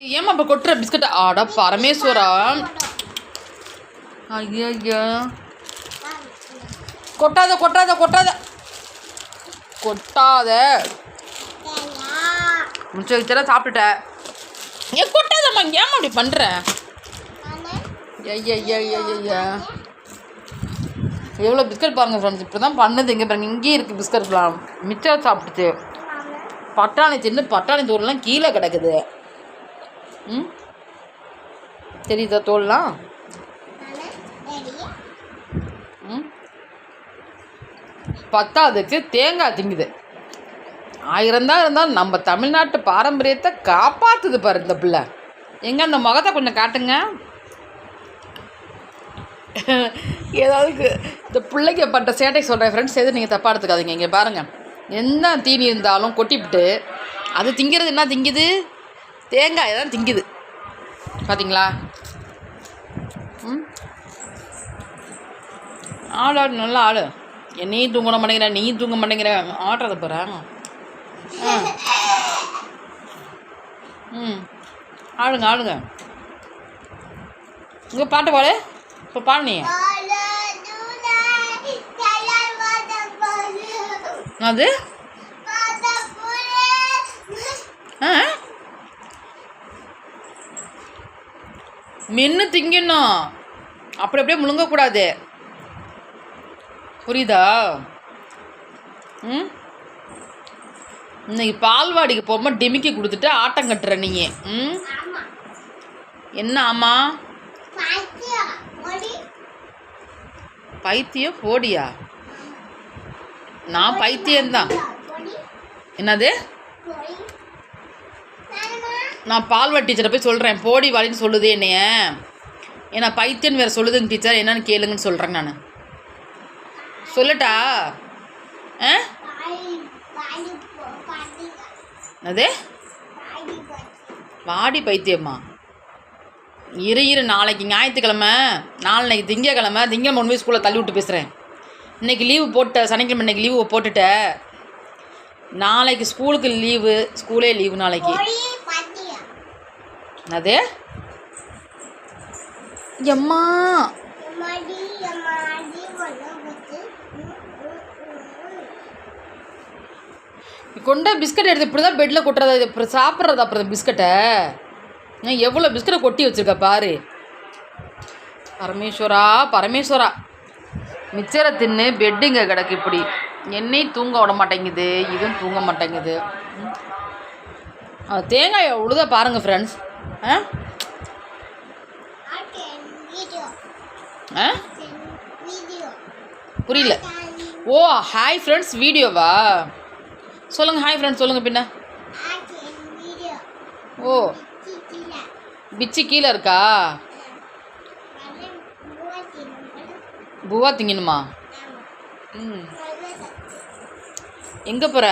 ஏமா இப்போ கொட்டுற பிஸ்கட் ஆட பரமேஸ்வரா. ஐயா ஐயா கொட்டாத கொட்டாத கொட்டாத கொட்டாத. மிச்சம் வச்சா சாப்பிட்டுட்ட. ஏன் கொட்டாதம்மா, ஏமா அப்படி பண்ணுற? ஐயா ஐயா ஐயா ஐயா எவ்வளோ பிஸ்கட் பாருங்கள் ஃப்ரெண்ட்ஸ். இப்படி தான் பண்ணுது. இங்கே பாருங்க, இங்கேயே இருக்குது பிஸ்கட்லாம். மிச்சம் சாப்பிட்டுச்சு. பட்டாணி தின்னு பட்டாணி தோல்லாம் கீழே கிடக்குது. ம் தெரியுதா தோல்லாம்? ம் பத்தாவதுக்கு தேங்காய் திங்குது. 1000 தான் இருந்தாலும் நம்ம தமிழ்நாட்டு பாரம்பரியத்தை காப்பாற்றுது பாரு இந்த பிள்ளை. எங்கே அந்த முகத்தை கொஞ்சம் காட்டுங்க. ஏதாவது இந்த பிள்ளைக்கு பட்ட சேட்டை சொல்கிறேன் ஃப்ரெண்ட்ஸ், எது நீங்கள் தப்பாக எடுத்துக்காதீங்க. இங்கே பாருங்கள், என்ன தீனி இருந்தாலும் கொட்டிவிட்டு அது திங்கிறது என்ன திங்குது? தேங்காய் தான் திங்குது. பார்த்தீங்களா? ம் ஆடு நல்லா ஆடு. என்னையும் தூங்க மாட்டேங்கிற, நீயும் தூங்க மாட்டேங்கிற. ஆடுறத போகிறேன். ஆடுங்க ஆடுங்க. இங்கே பாட்டு பாடு. இப்போ பாடு நீ. அது மென்று திங்கணும், அப்படி அப்படியே முழுங்கக்கூடாது. புரியுதா? இன்னைக்கு பால்வாடிக்கு போகும்போது டிமிக்கி கொடுத்துட்டு ஆட்டம் கட்டுற நீங்கள். என்ன ஆமா பைத்தியம் போடியா? நான் பைத்தியம்தான். என்னது? நான் பால்வாடி டீச்சரை போய் சொல்கிறேன், போடி வாடின்னு சொல்லுது என்னைய. ஏன்னா பைத்தியன் வேறு சொல்லுதுங்க டீச்சர், என்னன்னு கேளுங்கன்னு சொல்கிறேன் நான். சொல்லட்டா? அது வாடி பைத்தியம்மா. இரு நாளைக்கு ஞாயிற்றுக்கிழமை, நாளைக்கு திங்கக்கிழமை ஒன்று போய் ஸ்கூலில் தள்ளி விட்டு பேசுகிறேன். இன்றைக்கி லீவு போட்ட, சனிக்கிழமை இன்றைக்கி லீவு போட்டுட்ட. நாளைக்கு ஸ்கூலுக்கு லீவு, ஸ்கூலே லீவு நாளைக்கு. அது எம்மா கொண்ட பிஸ்கட் எடுத்து இப்படி தான் பெட்டில் கொட்டுறது, அப்புறம் சாப்பிட்றது. அப்புறம் பிஸ்கட்டை எவ்வளோ பிஸ்கட்டை கொட்டி வச்சுருக்க பாரு. பரமேஸ்வரா பரமேஸ்வரா, மிச்சரை தின்னு பெட்டுங்க கிடக்கு. இப்படி என்னையும் தூங்க விட மாட்டேங்குது, இதுவும் தூங்க மாட்டேங்குது. தேங்காயை உழுத பாருங்கள் ஃப்ரெண்ட்ஸ். புரியல. ஓ ஹாய் ஃப்ரெண்ட்ஸ் வீடியோவா? சொல்லுங்கள் ஹாய் ஃப்ரெண்ட்ஸ் சொல்லுங்கள். பின்ன ஓ பிச்சி கீழே இருக்கா? பூவா திங்கணுமா? எங்கே போகிற?